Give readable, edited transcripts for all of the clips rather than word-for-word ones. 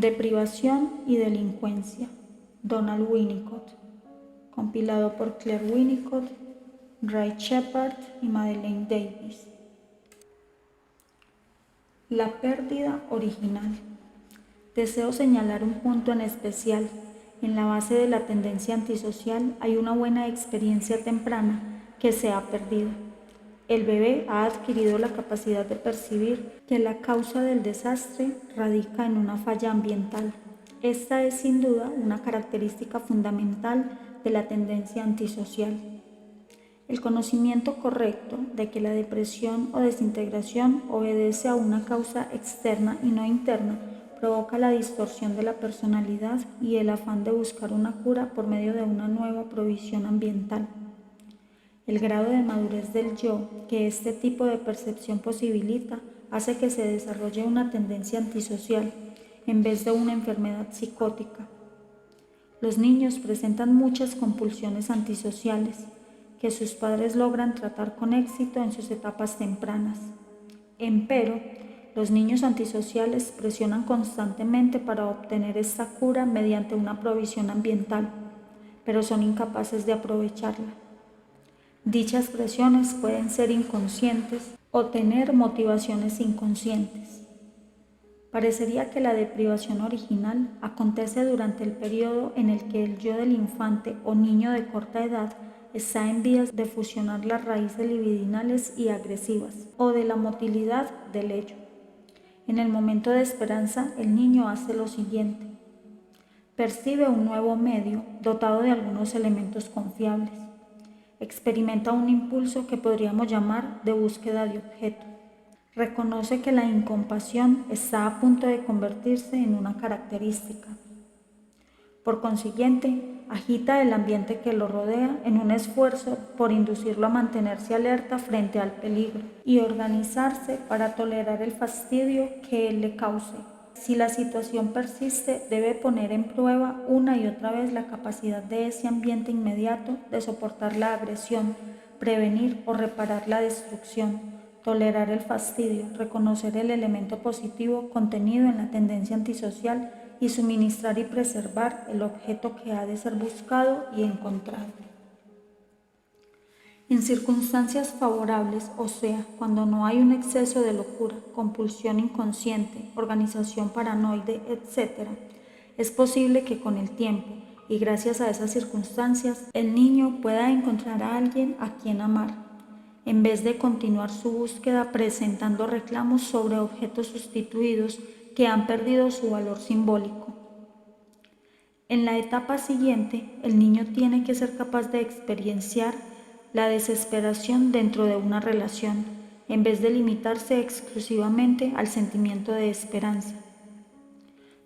Deprivación y delincuencia, Donald Winnicott, compilado por Claire Winnicott, Ray Shepard y Madeleine Davis. La pérdida original. Deseo señalar un punto en especial. En la base de la tendencia antisocial hay una buena experiencia temprana que se ha perdido. El bebé ha adquirido la capacidad de percibir que la causa del desastre radica en una falla ambiental. Esta es sin duda una característica fundamental de la tendencia antisocial. El conocimiento correcto de que la depresión o desintegración obedece a una causa externa y no interna provoca la distorsión de la personalidad y el afán de buscar una cura por medio de una nueva provisión ambiental. El grado de madurez del yo que este tipo de percepción posibilita hace que se desarrolle una tendencia antisocial en vez de una enfermedad psicótica. Los niños presentan muchas compulsiones antisociales que sus padres logran tratar con éxito en sus etapas tempranas. Empero, los niños antisociales presionan constantemente para obtener esta cura mediante una provisión ambiental, pero son incapaces de aprovecharla. Dichas presiones pueden ser inconscientes o tener motivaciones inconscientes. Parecería que la deprivación original acontece durante el periodo en el que el yo del infante o niño de corta edad está en vías de fusionar las raíces libidinales y agresivas o de la motilidad del ello. En el momento de esperanza, el niño hace lo siguiente. Percibe un nuevo medio dotado de algunos elementos confiables. Experimenta un impulso que podríamos llamar de búsqueda de objeto. Reconoce que la incompasión está a punto de convertirse en una característica. Por consiguiente, agita el ambiente que lo rodea en un esfuerzo por inducirlo a mantenerse alerta frente al peligro y organizarse para tolerar el fastidio que él le cause. Si la situación persiste, debe poner en prueba una y otra vez la capacidad de ese ambiente inmediato de soportar la agresión, prevenir o reparar la destrucción, tolerar el fastidio, reconocer el elemento positivo contenido en la tendencia antisocial y suministrar y preservar el objeto que ha de ser buscado y encontrado. En circunstancias favorables, o sea, cuando no hay un exceso de locura, compulsión inconsciente, organización paranoide, etc., es posible que con el tiempo, y gracias a esas circunstancias, el niño pueda encontrar a alguien a quien amar, en vez de continuar su búsqueda presentando reclamos sobre objetos sustituidos que han perdido su valor simbólico. En la etapa siguiente, el niño tiene que ser capaz de experienciar la desesperación dentro de una relación, en vez de limitarse exclusivamente al sentimiento de esperanza.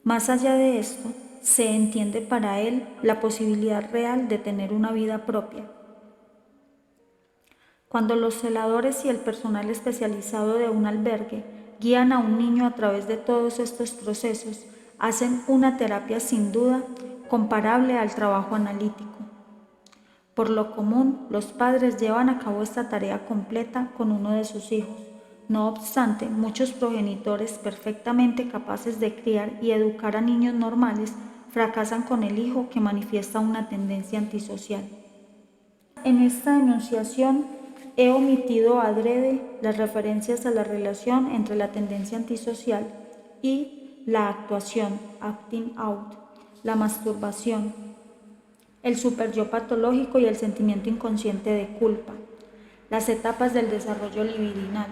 Más allá de esto, se entiende para él la posibilidad real de tener una vida propia. Cuando los celadores y el personal especializado de un albergue guían a un niño a través de todos estos procesos, hacen una terapia sin duda comparable al trabajo analítico. Por lo común, los padres llevan a cabo esta tarea completa con uno de sus hijos. No obstante, muchos progenitores perfectamente capaces de criar y educar a niños normales fracasan con el hijo que manifiesta una tendencia antisocial. En esta enunciación he omitido adrede las referencias a la relación entre la tendencia antisocial y la actuación, acting out, la masturbación, el superyo patológico y el sentimiento inconsciente de culpa, las etapas del desarrollo libidinal,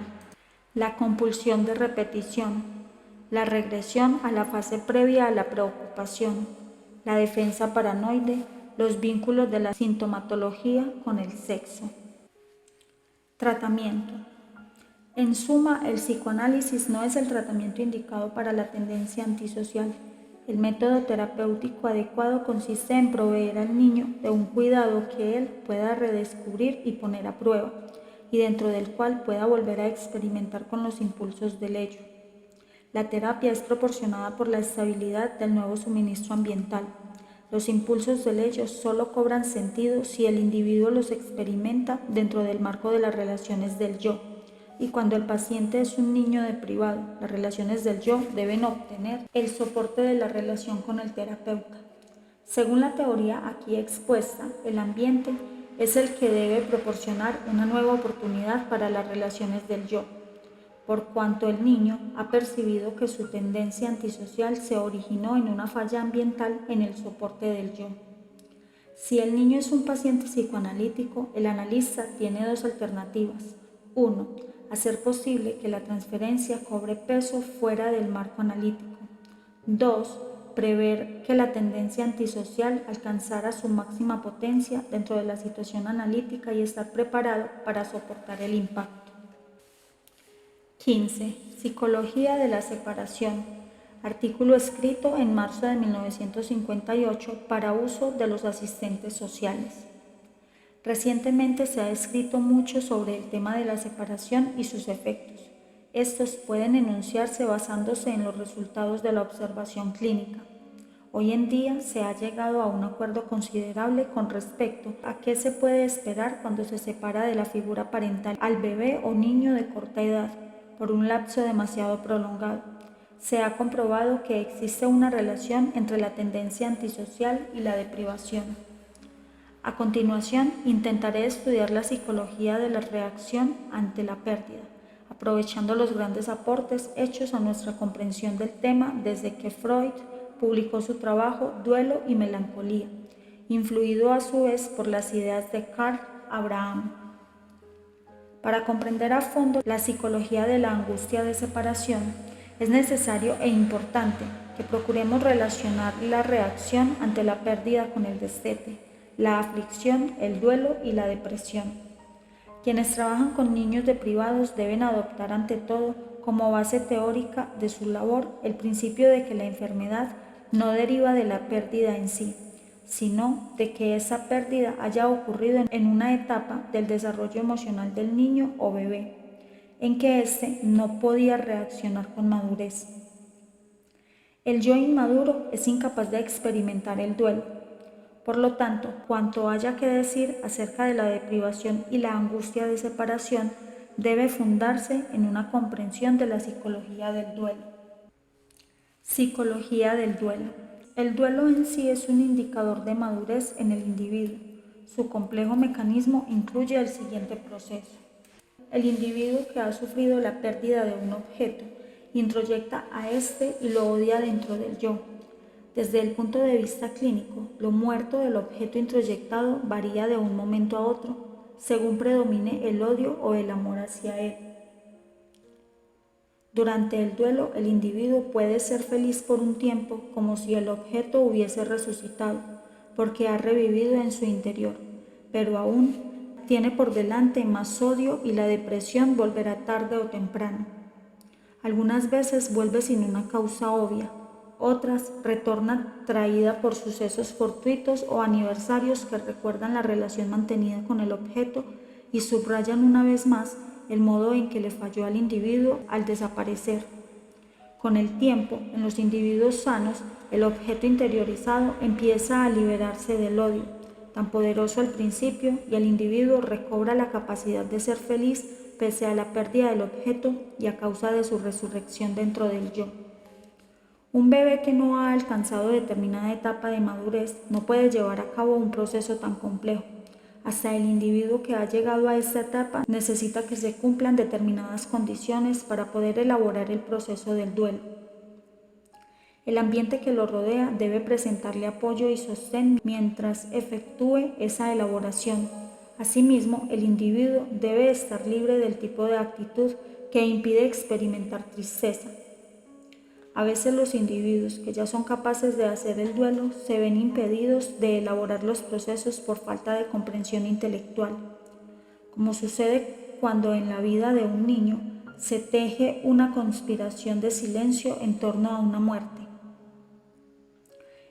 la compulsión de repetición, la regresión a la fase previa a la preocupación, la defensa paranoide, los vínculos de la sintomatología con el sexo. Tratamiento. En suma, el psicoanálisis no es el tratamiento indicado para la tendencia antisocial. El método terapéutico adecuado consiste en proveer al niño de un cuidado que él pueda redescubrir y poner a prueba, y dentro del cual pueda volver a experimentar con los impulsos del ello. La terapia es proporcionada por la estabilidad del nuevo suministro ambiental. Los impulsos del ello solo cobran sentido si el individuo los experimenta dentro del marco de las relaciones del yo, y cuando el paciente es un niño deprivado, las relaciones del yo deben obtener el soporte de la relación con el terapeuta. Según la teoría aquí expuesta, el ambiente es el que debe proporcionar una nueva oportunidad para las relaciones del yo, por cuanto el niño ha percibido que su tendencia antisocial se originó en una falla ambiental en el soporte del yo. Si el niño es un paciente psicoanalítico, el analista tiene dos alternativas. 1. Hacer posible que la transferencia cobre peso fuera del marco analítico. 2. Prever que la tendencia antisocial alcanzara su máxima potencia dentro de la situación analítica y estar preparado para soportar el impacto. 15. Psicología de la separación. Artículo escrito en marzo de 1958 para uso de los asistentes sociales. Recientemente se ha escrito mucho sobre el tema de la separación y sus efectos. Estos pueden enunciarse basándose en los resultados de la observación clínica. Hoy en día se ha llegado a un acuerdo considerable con respecto a qué se puede esperar cuando se separa de la figura parental al bebé o niño de corta edad por un lapso demasiado prolongado. Se ha comprobado que existe una relación entre la tendencia antisocial y la deprivación. A continuación, intentaré estudiar la psicología de la reacción ante la pérdida, aprovechando los grandes aportes hechos a nuestra comprensión del tema desde que Freud publicó su trabajo Duelo y Melancolía, influido a su vez por las ideas de Karl Abraham. Para comprender a fondo la psicología de la angustia de separación, es necesario e importante que procuremos relacionar la reacción ante la pérdida con el destete, la aflicción, el duelo y la depresión. Quienes trabajan con niños deprivados deben adoptar ante todo como base teórica de su labor el principio de que la enfermedad no deriva de la pérdida en sí, sino de que esa pérdida haya ocurrido en una etapa del desarrollo emocional del niño o bebé, en que éste no podía reaccionar con madurez. El yo inmaduro es incapaz de experimentar el duelo. Por lo tanto, cuanto haya que decir acerca de la deprivación y la angustia de separación debe fundarse en una comprensión de la psicología del duelo. Psicología del duelo. El duelo en sí es un indicador de madurez en el individuo. Su complejo mecanismo incluye el siguiente proceso. El individuo que ha sufrido la pérdida de un objeto introyecta a éste y lo odia dentro del yo. Desde el punto de vista clínico, lo muerto del objeto introyectado varía de un momento a otro, según predomine el odio o el amor hacia él. Durante el duelo, el individuo puede ser feliz por un tiempo como si el objeto hubiese resucitado, porque ha revivido en su interior, pero aún tiene por delante más odio y la depresión volverá tarde o temprano. Algunas veces vuelve sin una causa obvia, otras retorna traída por sucesos fortuitos o aniversarios que recuerdan la relación mantenida con el objeto y subrayan una vez más el modo en que le falló al individuo al desaparecer. Con el tiempo, en los individuos sanos, el objeto interiorizado empieza a liberarse del odio, tan poderoso al principio, y el individuo recobra la capacidad de ser feliz pese a la pérdida del objeto y a causa de su resurrección dentro del yo. Un bebé que no ha alcanzado determinada etapa de madurez no puede llevar a cabo un proceso tan complejo. Hasta el individuo que ha llegado a esta etapa necesita que se cumplan determinadas condiciones para poder elaborar el proceso del duelo. El ambiente que lo rodea debe presentarle apoyo y sostén mientras efectúe esa elaboración. Asimismo, el individuo debe estar libre del tipo de actitud que impide experimentar tristeza. A veces los individuos que ya son capaces de hacer el duelo se ven impedidos de elaborar los procesos por falta de comprensión intelectual, como sucede cuando en la vida de un niño se teje una conspiración de silencio en torno a una muerte.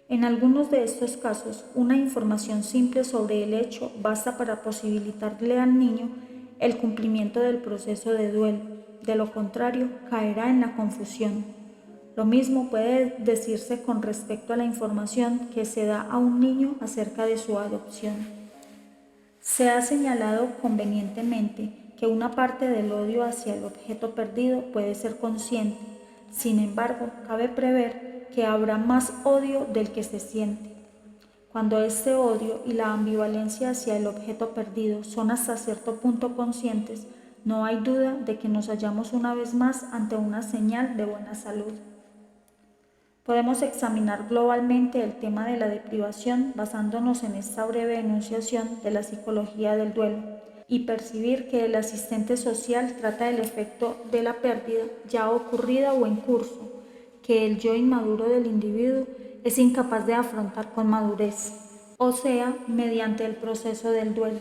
En algunos de estos casos, una información simple sobre el hecho basta para posibilitarle al niño el cumplimiento del proceso de duelo. De lo contrario, caerá en la confusión. Lo mismo puede decirse con respecto a la información que se da a un niño acerca de su adopción. Se ha señalado convenientemente que una parte del odio hacia el objeto perdido puede ser consciente. Sin embargo, cabe prever que habrá más odio del que se siente. Cuando este odio y la ambivalencia hacia el objeto perdido son hasta cierto punto conscientes, no hay duda de que nos hallamos una vez más ante una señal de buena salud. Podemos examinar globalmente el tema de la deprivación basándonos en esta breve enunciación de la psicología del duelo y percibir que el asistente social trata el efecto de la pérdida ya ocurrida o en curso, que el yo inmaduro del individuo es incapaz de afrontar con madurez, o sea, mediante el proceso del duelo.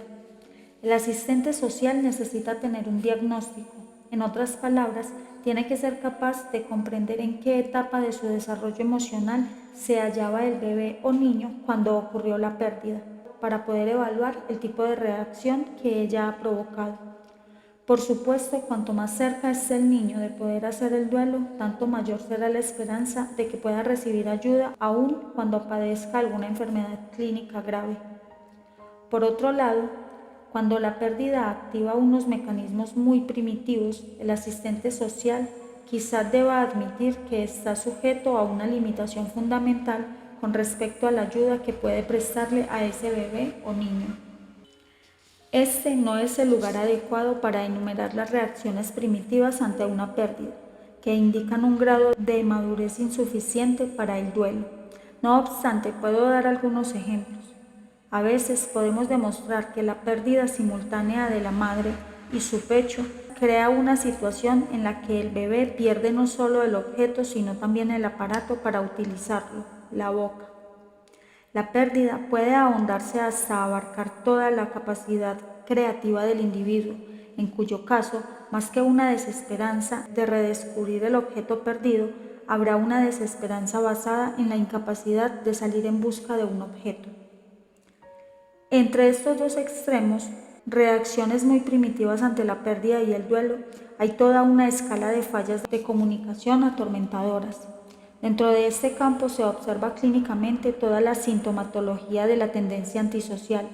El asistente social necesita tener un diagnóstico, en otras palabras, tiene que ser capaz de comprender en qué etapa de su desarrollo emocional se hallaba el bebé o niño cuando ocurrió la pérdida, para poder evaluar el tipo de reacción que ella ha provocado. Por supuesto, cuanto más cerca esté el niño de poder hacer el duelo, tanto mayor será la esperanza de que pueda recibir ayuda aun cuando padezca alguna enfermedad clínica grave. Por otro lado, cuando la pérdida activa unos mecanismos muy primitivos, el asistente social quizás deba admitir que está sujeto a una limitación fundamental con respecto a la ayuda que puede prestarle a ese bebé o niño. Este no es el lugar adecuado para enumerar las reacciones primitivas ante una pérdida, que indican un grado de madurez insuficiente para el duelo. No obstante, puedo dar algunos ejemplos. A veces podemos demostrar que la pérdida simultánea de la madre y su pecho crea una situación en la que el bebé pierde no solo el objeto, sino también el aparato para utilizarlo, la boca. La pérdida puede ahondarse hasta abarcar toda la capacidad creativa del individuo, en cuyo caso, más que una desesperanza de redescubrir el objeto perdido, habrá una desesperanza basada en la incapacidad de salir en busca de un objeto. Entre estos dos extremos, reacciones muy primitivas ante la pérdida y el duelo, hay toda una escala de fallas de comunicación atormentadoras. Dentro de este campo se observa clínicamente toda la sintomatología de la tendencia antisocial.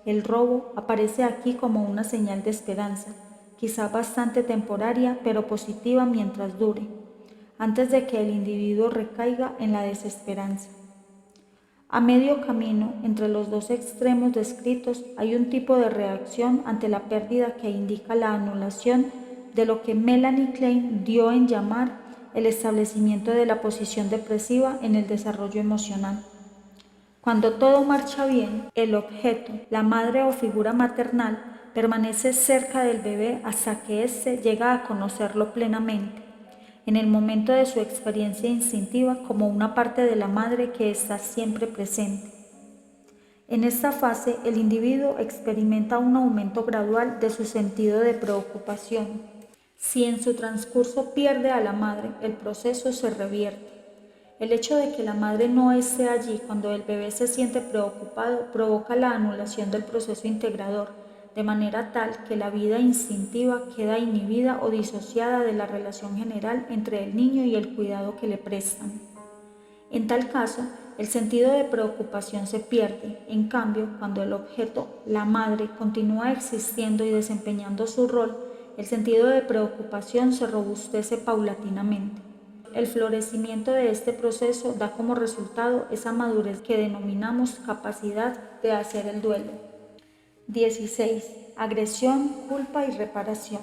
El robo aparece aquí como una señal de esperanza, quizá bastante temporaria, pero positiva mientras dure, antes de que el individuo recaiga en la desesperanza. A medio camino entre los dos extremos descritos hay un tipo de reacción ante la pérdida que indica la anulación de lo que Melanie Klein dio en llamar el establecimiento de la posición depresiva en el desarrollo emocional. Cuando todo marcha bien, el objeto, la madre o figura maternal, permanece cerca del bebé hasta que éste llega a conocerlo plenamente, en el momento de su experiencia instintiva como una parte de la madre que está siempre presente. En esta fase, el individuo experimenta un aumento gradual de su sentido de preocupación. Si en su transcurso pierde a la madre, el proceso se revierte. El hecho de que la madre no esté allí cuando el bebé se siente preocupado provoca la anulación del proceso integrador, de manera tal que la vida instintiva queda inhibida o disociada de la relación general entre el niño y el cuidado que le prestan. En tal caso, el sentido de preocupación se pierde. En cambio, cuando el objeto, la madre, continúa existiendo y desempeñando su rol, el sentido de preocupación se robustece paulatinamente. El florecimiento de este proceso da como resultado esa madurez que denominamos capacidad de hacer el duelo. 16. Agresión, culpa y reparación.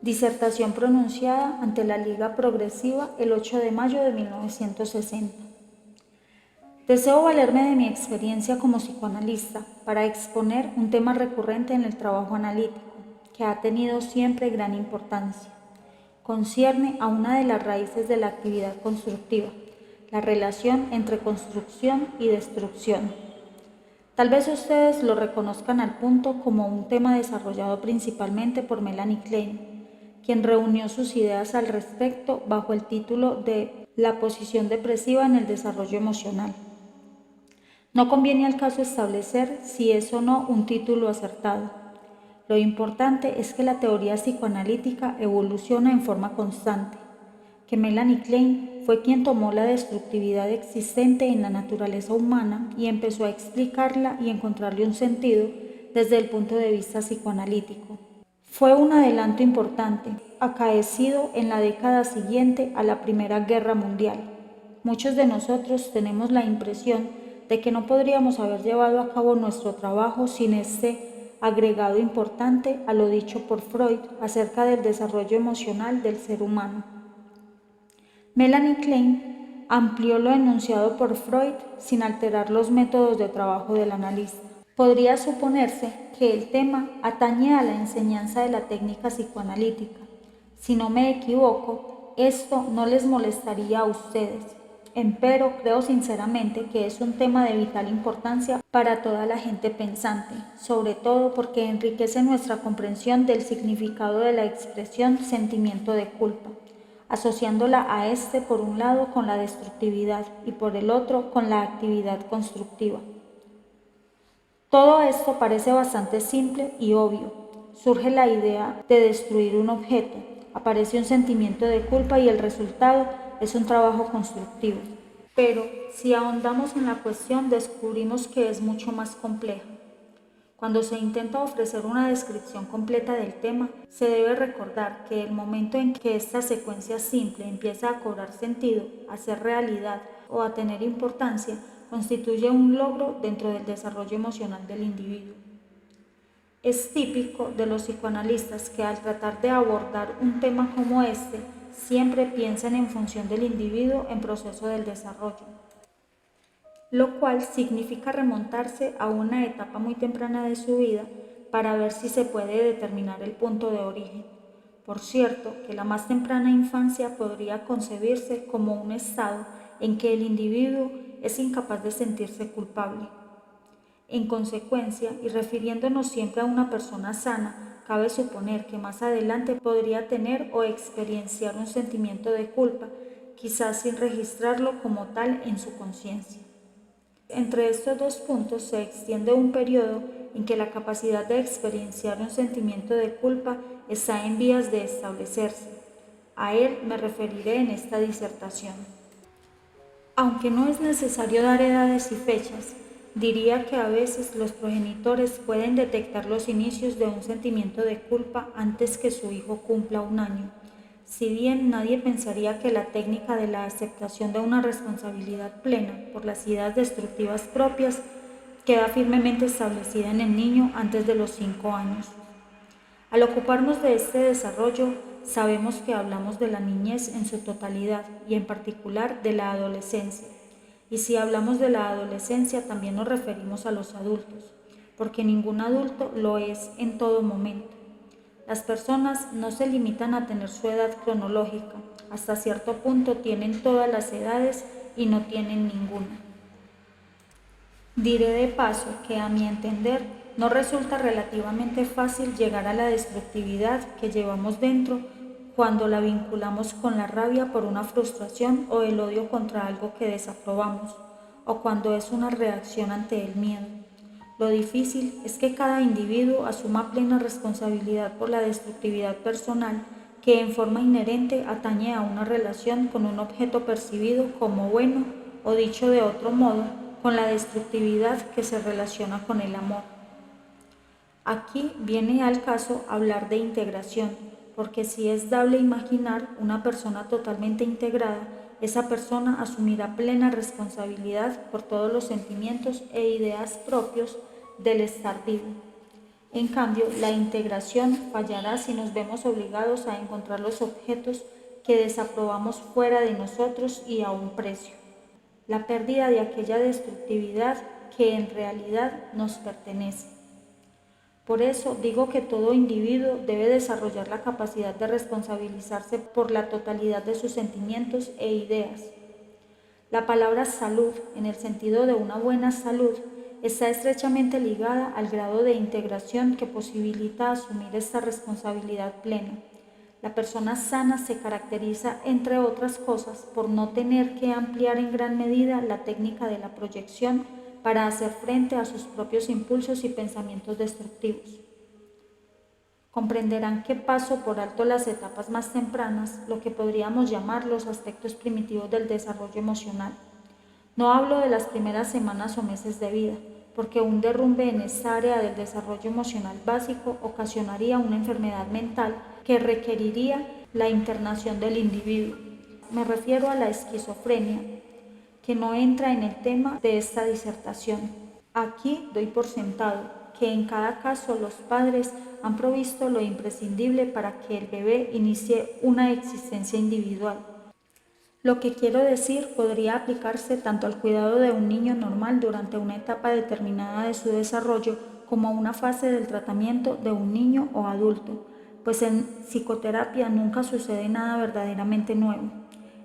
Disertación pronunciada ante la Liga Progresiva el 8 de mayo de 1960. Deseo valerme de mi experiencia como psicoanalista para exponer un tema recurrente en el trabajo analítico, que ha tenido siempre gran importancia. Concierne a una de las raíces de la actividad constructiva, la relación entre construcción y destrucción. Tal vez ustedes lo reconozcan al punto como un tema desarrollado principalmente por Melanie Klein, quien reunió sus ideas al respecto bajo el título de La posición depresiva en el desarrollo emocional. No conviene al caso establecer si es o no un título acertado. Lo importante es que la teoría psicoanalítica evoluciona en forma constante, que Melanie Klein fue quien tomó la destructividad existente en la naturaleza humana y empezó a explicarla y encontrarle un sentido desde el punto de vista psicoanalítico. Fue un adelanto importante, acaecido en la década siguiente a la Primera Guerra Mundial. Muchos de nosotros tenemos la impresión de que no podríamos haber llevado a cabo nuestro trabajo sin este agregado importante a lo dicho por Freud acerca del desarrollo emocional del ser humano. Melanie Klein amplió lo enunciado por Freud sin alterar los métodos de trabajo del analista. Podría suponerse que el tema atañe a la enseñanza de la técnica psicoanalítica. Si no me equivoco, esto no les molestaría a ustedes. Empero creo sinceramente que es un tema de vital importancia para toda la gente pensante, sobre todo porque enriquece nuestra comprensión del significado de la expresión sentimiento de culpa, asociándola a este por un lado con la destructividad y por el otro con la actividad constructiva. Todo esto parece bastante simple y obvio. Surge la idea de destruir un objeto, aparece un sentimiento de culpa y el resultado es un trabajo constructivo. Pero si ahondamos en la cuestión descubrimos que es mucho más compleja. Cuando se intenta ofrecer una descripción completa del tema, se debe recordar que el momento en que esta secuencia simple empieza a cobrar sentido, a ser realidad o a tener importancia, constituye un logro dentro del desarrollo emocional del individuo. Es típico de los psicoanalistas que al tratar de abordar un tema como este, siempre piensan en función del individuo en proceso del desarrollo, lo cual significa remontarse a una etapa muy temprana de su vida para ver si se puede determinar el punto de origen. Por cierto, que la más temprana infancia podría concebirse como un estado en que el individuo es incapaz de sentirse culpable. En consecuencia, y refiriéndonos siempre a una persona sana, cabe suponer que más adelante podría tener o experienciar un sentimiento de culpa, quizás sin registrarlo como tal en su conciencia. Entre estos dos puntos se extiende un periodo en que la capacidad de experienciar un sentimiento de culpa está en vías de establecerse. A él me referiré en esta disertación. Aunque no es necesario dar edades y fechas, diría que a veces los progenitores pueden detectar los inicios de un sentimiento de culpa antes que su hijo cumpla un año. Si bien nadie pensaría que la técnica de la aceptación de una responsabilidad plena por las ideas destructivas propias queda firmemente establecida en el niño antes de los 5 años. Al ocuparnos de este desarrollo, sabemos que hablamos de la niñez en su totalidad y en particular de la adolescencia. Y si hablamos de la adolescencia, también nos referimos a los adultos, porque ningún adulto lo es en todo momento. Las personas no se limitan a tener su edad cronológica, hasta cierto punto tienen todas las edades y no tienen ninguna. Diré de paso que a mi entender no resulta relativamente fácil llegar a la destructividad que llevamos dentro cuando la vinculamos con la rabia por una frustración o el odio contra algo que desaprobamos, o cuando es una reacción ante el miedo. Lo difícil es que cada individuo asuma plena responsabilidad por la destructividad personal que en forma inherente atañe a una relación con un objeto percibido como bueno o dicho de otro modo, con la destructividad que se relaciona con el amor. Aquí viene al caso hablar de integración, porque si es dable imaginar una persona totalmente integrada, esa persona asumirá plena responsabilidad por todos los sentimientos e ideas propios del estar vivo. En cambio, la integración fallará si nos vemos obligados a encontrar los objetos que desaprobamos fuera de nosotros y a un precio. La pérdida de aquella destructividad que en realidad nos pertenece. Por eso digo que todo individuo debe desarrollar la capacidad de responsabilizarse por la totalidad de sus sentimientos e ideas. La palabra salud, en el sentido de una buena salud, está estrechamente ligada al grado de integración que posibilita asumir esta responsabilidad plena. La persona sana se caracteriza, entre otras cosas, por no tener que ampliar en gran medida la técnica de la proyección para hacer frente a sus propios impulsos y pensamientos destructivos. Comprenderán que paso por alto las etapas más tempranas, lo que podríamos llamar los aspectos primitivos del desarrollo emocional. No hablo de las primeras semanas o meses de vida, porque un derrumbe en esta área del desarrollo emocional básico ocasionaría una enfermedad mental que requeriría la internación del individuo. Me refiero a la esquizofrenia, que no entra en el tema de esta disertación. Aquí doy por sentado que en cada caso los padres han provisto lo imprescindible para que el bebé inicie una existencia individual. Lo que quiero decir podría aplicarse tanto al cuidado de un niño normal durante una etapa determinada de su desarrollo como a una fase del tratamiento de un niño o adulto, pues en psicoterapia nunca sucede nada verdaderamente nuevo.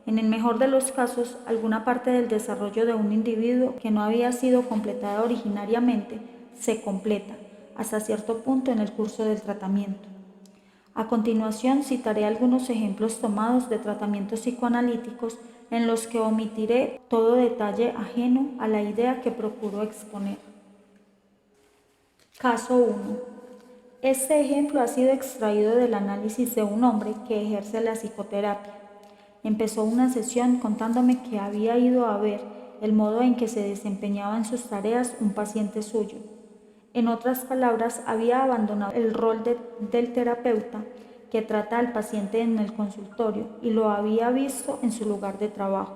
En el mejor de los casos, alguna parte del desarrollo de un individuo que no había sido completada originariamente se completa, hasta cierto punto en el curso del tratamiento. A continuación citaré algunos ejemplos tomados de tratamientos psicoanalíticos en los que omitiré todo detalle ajeno a la idea que procuro exponer. Caso 1. Este ejemplo ha sido extraído del análisis de un hombre que ejerce la psicoterapia. Empezó una sesión contándome que había ido a ver el modo en que se desempeñaba en sus tareas un paciente suyo. En otras palabras, había abandonado el rol del terapeuta que trata al paciente en el consultorio y lo había visto en su lugar de trabajo.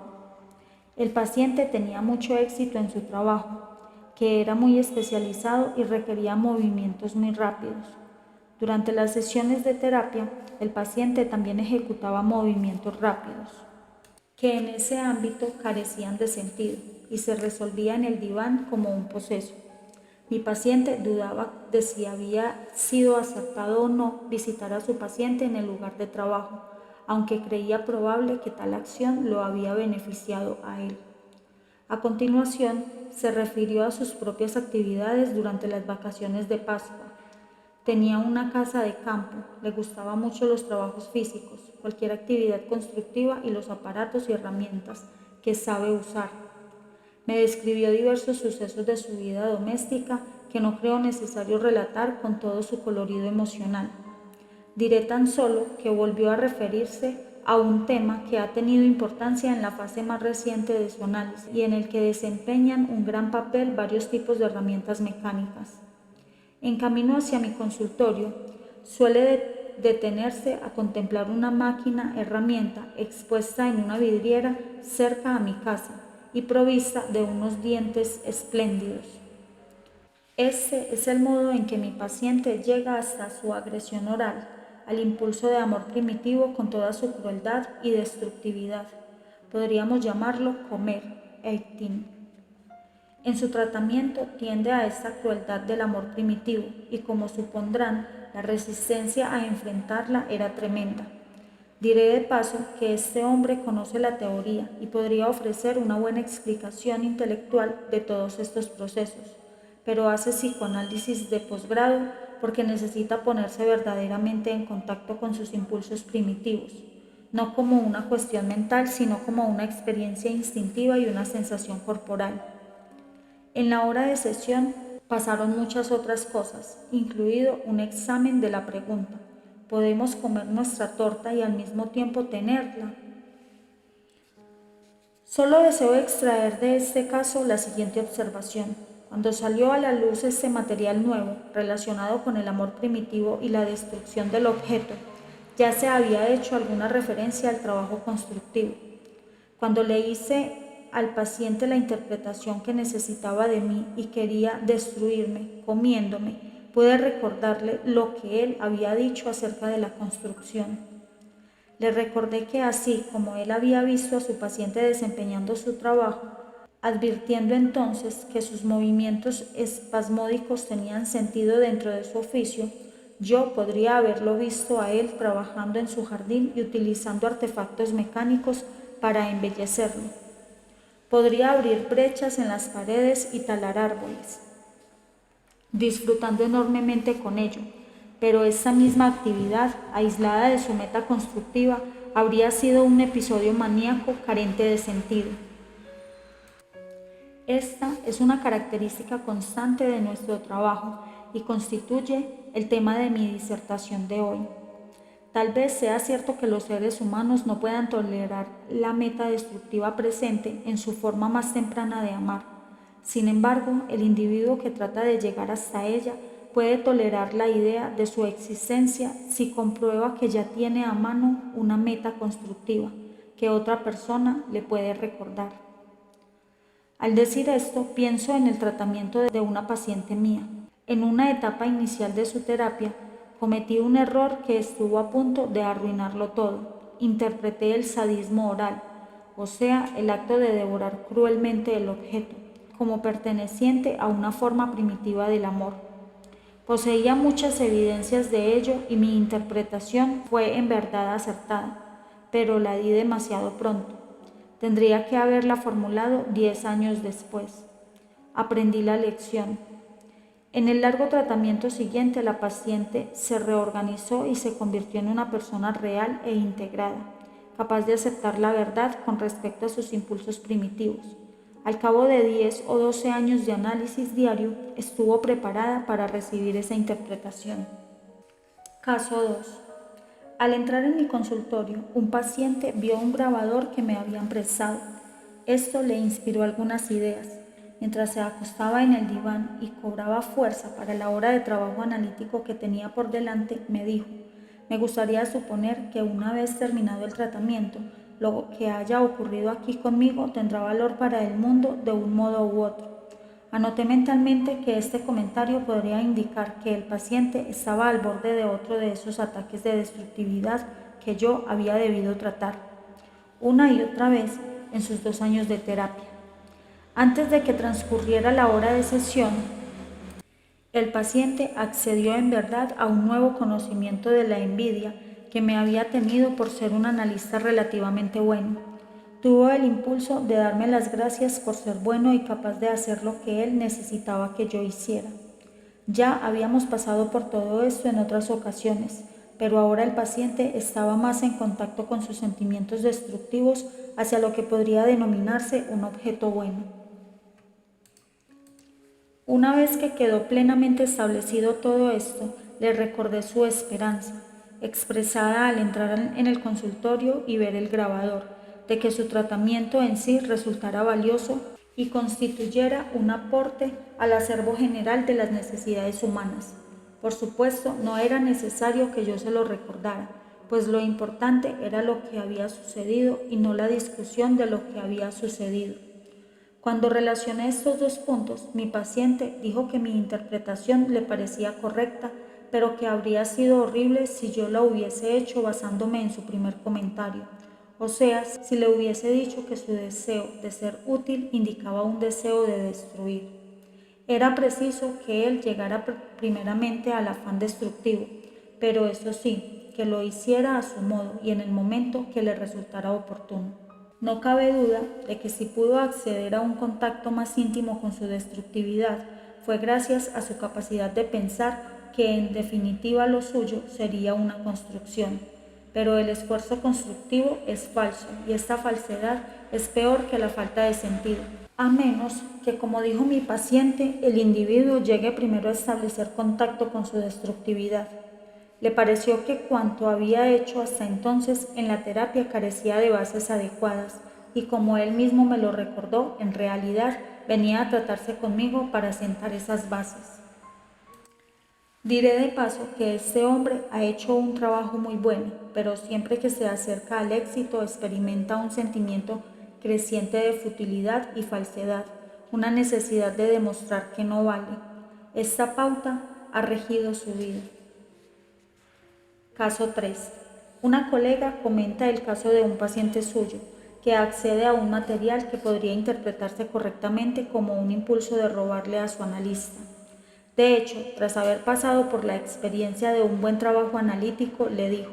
El paciente tenía mucho éxito en su trabajo, que era muy especializado y requería movimientos muy rápidos. Durante las sesiones de terapia, el paciente también ejecutaba movimientos rápidos, que en ese ámbito carecían de sentido y se resolvía en el diván como un poseso. Mi paciente dudaba de si había sido acertado o no visitar a su paciente en el lugar de trabajo, aunque creía probable que tal acción lo había beneficiado a él. A continuación, se refirió a sus propias actividades durante las vacaciones de Pascua. Tenía una casa de campo, le gustaban mucho los trabajos físicos, cualquier actividad constructiva y los aparatos y herramientas que sabe usar. Me describió diversos sucesos de su vida doméstica que no creo necesario relatar con todo su colorido emocional. Diré tan solo que volvió a referirse a un tema que ha tenido importancia en la fase más reciente de su análisis y en el que desempeñan un gran papel varios tipos de herramientas mecánicas. En camino hacia mi consultorio, suele detenerse a contemplar una máquina herramienta expuesta en una vidriera cerca a mi casa y provista de unos dientes espléndidos. Este es el modo en que mi paciente llega hasta su agresión oral, al impulso de amor primitivo con toda su crueldad y destructividad. Podríamos llamarlo comer, eating. En su tratamiento tiende a esta crueldad del amor primitivo y, como supondrán, la resistencia a enfrentarla era tremenda. Diré de paso que este hombre conoce la teoría y podría ofrecer una buena explicación intelectual de todos estos procesos, pero hace psicoanálisis de posgrado porque necesita ponerse verdaderamente en contacto con sus impulsos primitivos, no como una cuestión mental, sino como una experiencia instintiva y una sensación corporal. En la hora de sesión pasaron muchas otras cosas, incluido un examen de la pregunta: ¿podemos comer nuestra torta y al mismo tiempo tenerla? Solo deseo extraer de este caso la siguiente observación. Cuando salió a la luz este material nuevo, relacionado con el amor primitivo y la destrucción del objeto, ya se había hecho alguna referencia al trabajo constructivo. Cuando le hice al paciente la interpretación que necesitaba de mí y quería destruirme, comiéndome, pude recordarle lo que él había dicho acerca de la construcción. Le recordé que así como él había visto a su paciente desempeñando su trabajo, advirtiendo entonces que sus movimientos espasmódicos tenían sentido dentro de su oficio, yo podría haberlo visto a él trabajando en su jardín y utilizando artefactos mecánicos para embellecerlo. Podría abrir brechas en las paredes y talar árboles, disfrutando enormemente con ello, pero esta misma actividad, aislada de su meta constructiva, habría sido un episodio maníaco carente de sentido. Esta es una característica constante de nuestro trabajo y constituye el tema de mi disertación de hoy. Tal vez sea cierto que los seres humanos no puedan tolerar la meta destructiva presente en su forma más temprana de amar, Sin embargo, el individuo que trata de llegar hasta ella puede tolerar la idea de su existencia si comprueba que ya tiene a mano una meta constructiva que otra persona le puede recordar. Al decir esto, pienso en el tratamiento de una paciente mía. En una etapa inicial de su terapia, cometí un error que estuvo a punto de arruinarlo todo. Interpreté el sadismo oral, o sea, el acto de devorar cruelmente el objeto, como perteneciente a una forma primitiva del amor. Poseía muchas evidencias de ello y mi interpretación fue en verdad acertada, pero la di demasiado pronto. Tendría que haberla formulado 10 años después. Aprendí la lección. En el largo tratamiento siguiente, la paciente se reorganizó y se convirtió en una persona real e integrada, capaz de aceptar la verdad con respecto a sus impulsos primitivos. Al cabo de 10 o 12 años de análisis diario, estuvo preparada para recibir esa interpretación. Caso 2. Al entrar en mi consultorio, un paciente vio un grabador que me habían prestado. Esto le inspiró algunas ideas. Mientras se acostaba en el diván y cobraba fuerza para la hora de trabajo analítico que tenía por delante, me dijo: me gustaría suponer que una vez terminado el tratamiento, lo que haya ocurrido aquí conmigo tendrá valor para el mundo de un modo u otro. Anoté mentalmente que este comentario podría indicar que el paciente estaba al borde de otro de esos ataques de destructividad que yo había debido tratar, una y otra vez en sus 2 años de terapia. Antes de que transcurriera la hora de sesión, el paciente accedió en verdad a un nuevo conocimiento de la envidia que me había tenido por ser un analista relativamente bueno. Tuvo el impulso de darme las gracias por ser bueno y capaz de hacer lo que él necesitaba que yo hiciera. Ya habíamos pasado por todo esto en otras ocasiones, pero ahora el paciente estaba más en contacto con sus sentimientos destructivos hacia lo que podría denominarse un objeto bueno. Una vez que quedó plenamente establecido todo esto, le recordé su esperanza, expresada al entrar en el consultorio y ver el grabador, de que su tratamiento en sí resultara valioso y constituyera un aporte al acervo general de las necesidades humanas. Por supuesto, no era necesario que yo se lo recordara, pues lo importante era lo que había sucedido y no la discusión de lo que había sucedido. Cuando relacioné estos dos puntos, mi paciente dijo que mi interpretación le parecía correcta, pero que habría sido horrible si yo la hubiese hecho basándome en su primer comentario. O sea, si le hubiese dicho que su deseo de ser útil indicaba un deseo de destruir. Era preciso que él llegara primeramente al afán destructivo, pero eso sí, que lo hiciera a su modo y en el momento que le resultara oportuno. No cabe duda de que si pudo acceder a un contacto más íntimo con su destructividad, fue gracias a su capacidad de pensar que en definitiva lo suyo sería una construcción. Pero el esfuerzo constructivo es falso y esta falsedad es peor que la falta de sentido. A menos que, como dijo mi paciente, el individuo llegue primero a establecer contacto con su destructividad. Le pareció que cuanto había hecho hasta entonces en la terapia carecía de bases adecuadas y, como él mismo me lo recordó, en realidad venía a tratarse conmigo para sentar esas bases. Diré de paso que este hombre ha hecho un trabajo muy bueno, pero siempre que se acerca al éxito experimenta un sentimiento creciente de futilidad y falsedad, una necesidad de demostrar que no vale. Esta pauta ha regido su vida. Caso 3. Una colega comenta el caso de un paciente suyo que accede a un material que podría interpretarse correctamente como un impulso de robarle a su analista. De hecho, tras haber pasado por la experiencia de un buen trabajo analítico, le dijo: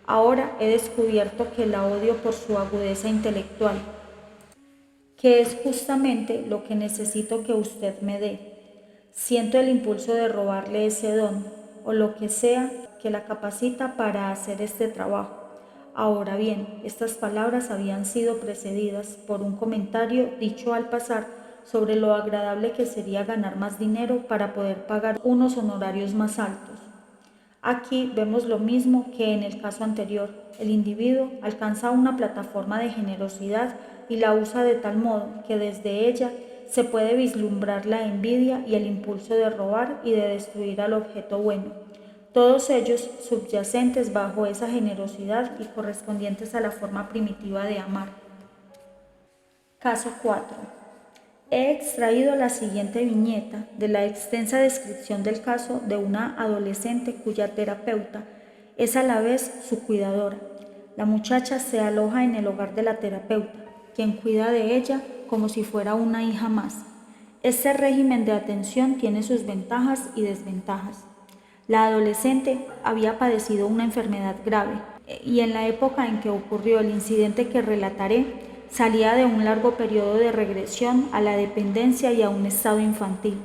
ahora he descubierto que la odio por su agudeza intelectual, que es justamente lo que necesito que usted me dé. Siento el impulso de robarle ese don, o lo que sea que la capacita para hacer este trabajo. Ahora bien, estas palabras habían sido precedidas por un comentario dicho al pasar sobre lo agradable que sería ganar más dinero para poder pagar unos honorarios más altos. Aquí vemos lo mismo que en el caso anterior. El individuo alcanza una plataforma de generosidad y la usa de tal modo que desde ella se puede vislumbrar la envidia y el impulso de robar y de destruir al objeto bueno, todos ellos subyacentes bajo esa generosidad y correspondientes a la forma primitiva de amar. Caso 4. He extraído la siguiente viñeta de la extensa descripción del caso de una adolescente cuya terapeuta es a la vez su cuidadora. La muchacha se aloja en el hogar de la terapeuta, quien cuida de ella como si fuera una hija más. Este régimen de atención tiene sus ventajas y desventajas. La adolescente había padecido una enfermedad grave y en la época en que ocurrió el incidente que relataré, salía de un largo periodo de regresión a la dependencia y a un estado infantil.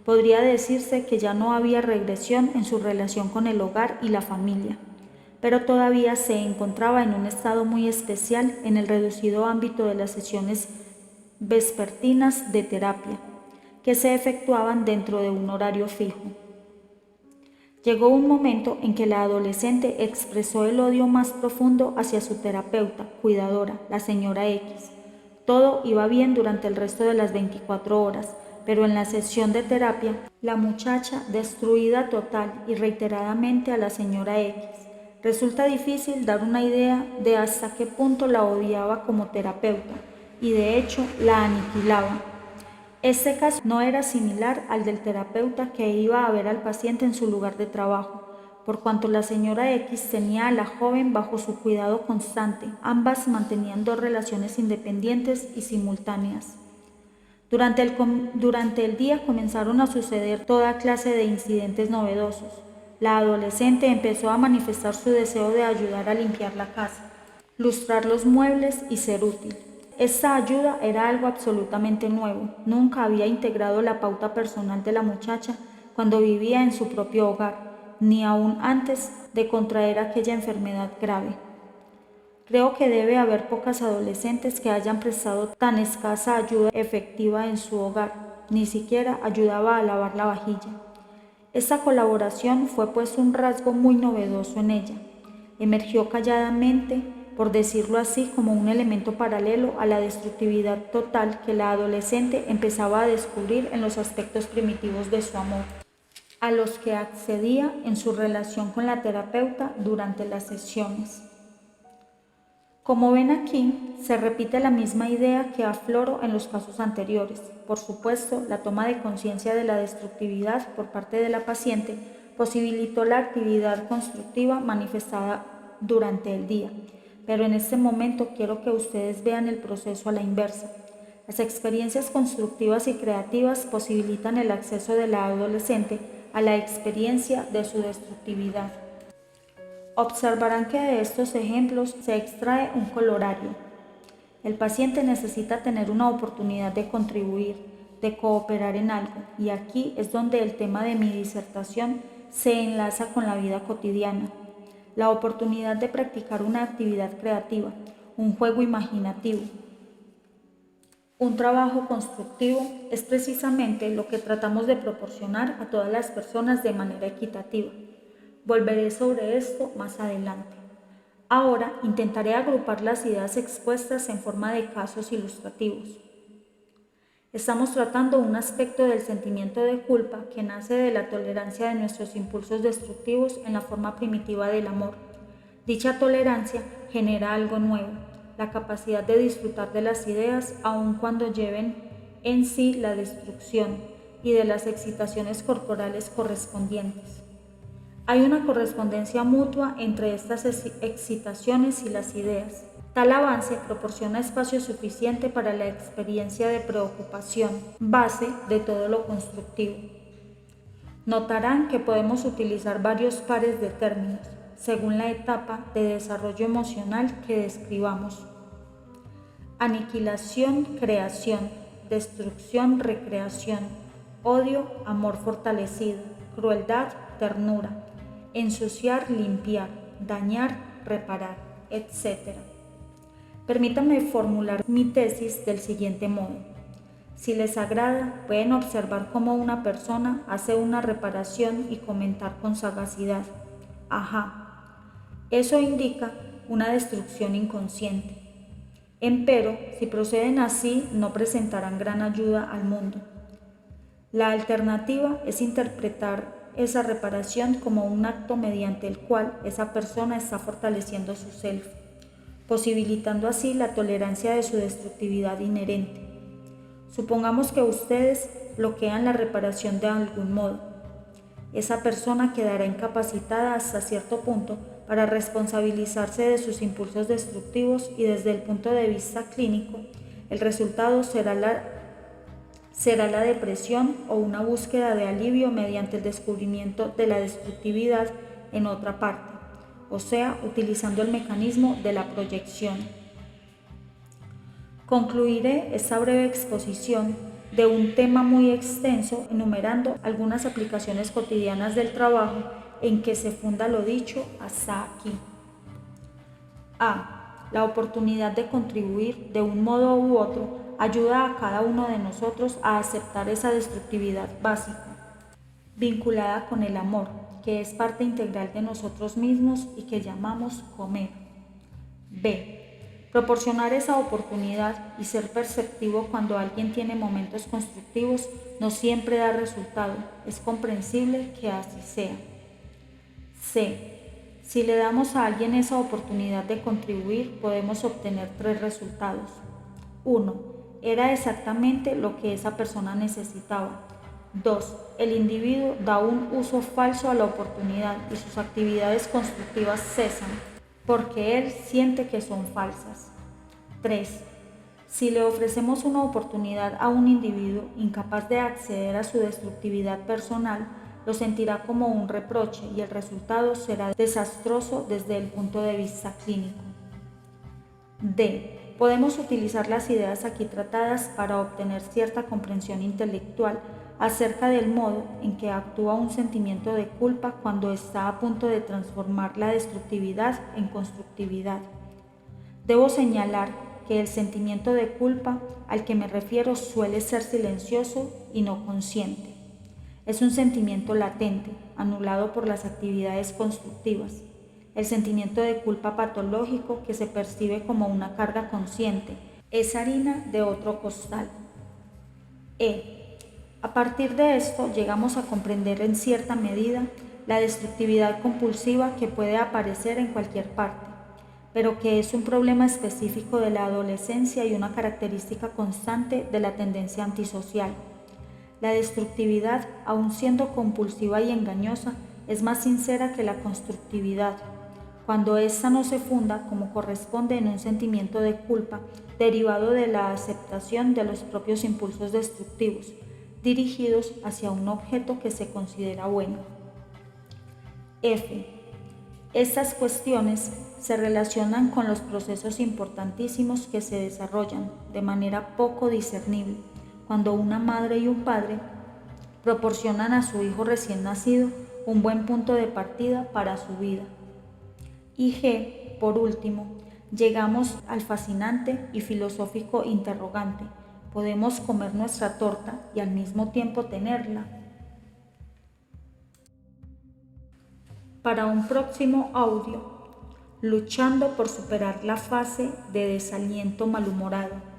Podría decirse que ya no había regresión en su relación con el hogar y la familia, pero todavía se encontraba en un estado muy especial en el reducido ámbito de las sesiones vespertinas de terapia, que se efectuaban dentro de un horario fijo. Llegó un momento en que la adolescente expresó el odio más profundo hacia su terapeuta, cuidadora, la señora X. Todo iba bien durante el resto de las 24 horas, pero en la sesión de terapia, la muchacha, destruida total y reiteradamente a la señora X, resulta difícil dar una idea de hasta qué punto la odiaba como terapeuta y de hecho la aniquilaba. Este caso no era similar al del terapeuta que iba a ver al paciente en su lugar de trabajo, por cuanto la señora X tenía a la joven bajo su cuidado constante, ambas mantenían dos relaciones independientes y simultáneas. Durante el día comenzaron a suceder toda clase de incidentes novedosos. La adolescente empezó a manifestar su deseo de ayudar a limpiar la casa, lustrar los muebles y ser útil. Esta ayuda era algo absolutamente nuevo. Nunca había integrado la pauta personal de la muchacha cuando vivía en su propio hogar, ni aún antes de contraer aquella enfermedad grave. Creo que debe haber pocas adolescentes que hayan prestado tan escasa ayuda efectiva en su hogar, ni siquiera ayudaba a lavar la vajilla. Esta colaboración fue pues un rasgo muy novedoso en ella. Emergió calladamente, por decirlo así, como un elemento paralelo a la destructividad total que la adolescente empezaba a descubrir en los aspectos primitivos de su amor, a los que accedía en su relación con la terapeuta durante las sesiones. Como ven aquí, se repite la misma idea que afloró en los casos anteriores. Por supuesto, la toma de conciencia de la destructividad por parte de la paciente posibilitó la actividad constructiva manifestada durante el día. Pero en este momento quiero que ustedes vean el proceso a la inversa. Las experiencias constructivas y creativas posibilitan el acceso de la adolescente a la experiencia de su destructividad. Observarán que de estos ejemplos se extrae un colorario. El paciente necesita tener una oportunidad de contribuir, de cooperar en algo, y aquí es donde el tema de mi disertación se enlaza con la vida cotidiana. La oportunidad de practicar una actividad creativa, un juego imaginativo, un trabajo constructivo es precisamente lo que tratamos de proporcionar a todas las personas de manera equitativa. Volveré sobre esto más adelante. Ahora intentaré agrupar las ideas expuestas en forma de casos ilustrativos. Estamos tratando un aspecto del sentimiento de culpa que nace de la tolerancia de nuestros impulsos destructivos en la forma primitiva del amor. Dicha tolerancia genera algo nuevo, la capacidad de disfrutar de las ideas aun cuando lleven en sí la destrucción y de las excitaciones corporales correspondientes. Hay una correspondencia mutua entre estas excitaciones y las ideas. Tal avance proporciona espacio suficiente para la experiencia de preocupación, base de todo lo constructivo. Notarán que podemos utilizar varios pares de términos, según la etapa de desarrollo emocional que describamos. Aniquilación, creación, destrucción, recreación, odio, amor fortalecido, crueldad, ternura, ensuciar, limpiar, dañar, reparar, etc. Permítanme formular mi tesis del siguiente modo. Si les agrada, pueden observar cómo una persona hace una reparación y comentar con sagacidad: ajá, eso indica una destrucción inconsciente. Empero, si proceden así, no presentarán gran ayuda al mundo. La alternativa es interpretar esa reparación como un acto mediante el cual esa persona está fortaleciendo su self, posibilitando así la tolerancia de su destructividad inherente. Supongamos que ustedes bloquean la reparación de algún modo. Esa persona quedará incapacitada hasta cierto punto para responsabilizarse de sus impulsos destructivos y desde el punto de vista clínico, el resultado será la depresión o una búsqueda de alivio mediante el descubrimiento de la destructividad en otra parte, o sea, utilizando el mecanismo de la proyección. Concluiré esta breve exposición de un tema muy extenso enumerando algunas aplicaciones cotidianas del trabajo en que se funda lo dicho hasta aquí. A. La oportunidad de contribuir de un modo u otro ayuda a cada uno de nosotros a aceptar esa destructividad básica, vinculada con el amor, que es parte integral de nosotros mismos y que llamamos comer. B. Proporcionar esa oportunidad y ser perceptivo cuando alguien tiene momentos constructivos no siempre da resultado, es comprensible que así sea. C. Si le damos a alguien esa oportunidad de contribuir, podemos obtener 3 resultados. 1. Era exactamente lo que esa persona necesitaba. 2. El individuo da un uso falso a la oportunidad y sus actividades constructivas cesan, porque él siente que son falsas. 3. Si le ofrecemos una oportunidad a un individuo incapaz de acceder a su destructividad personal, lo sentirá como un reproche y el resultado será desastroso desde el punto de vista clínico. D. Podemos utilizar las ideas aquí tratadas para obtener cierta comprensión intelectual acerca del modo en que actúa un sentimiento de culpa cuando está a punto de transformar la destructividad en constructividad. Debo señalar que el sentimiento de culpa al que me refiero suele ser silencioso y no consciente. Es un sentimiento latente, anulado por las actividades constructivas. El sentimiento de culpa patológico que se percibe como una carga consciente es harina de otro costal. A partir de esto llegamos a comprender en cierta medida la destructividad compulsiva que puede aparecer en cualquier parte, pero que es un problema específico de la adolescencia y una característica constante de la tendencia antisocial. La destructividad, aun siendo compulsiva y engañosa, es más sincera que la constructividad, cuando ésta no se funda como corresponde en un sentimiento de culpa derivado de la aceptación de los propios impulsos destructivos, dirigidos hacia un objeto que se considera bueno. F. Estas cuestiones se relacionan con los procesos importantísimos que se desarrollan de manera poco discernible cuando una madre y un padre proporcionan a su hijo recién nacido un buen punto de partida para su vida. Y G, por último, llegamos al fascinante y filosófico interrogante: ¿podemos comer nuestra torta y al mismo tiempo tenerla? Para un próximo audio, luchando por superar la fase de desaliento malhumorado.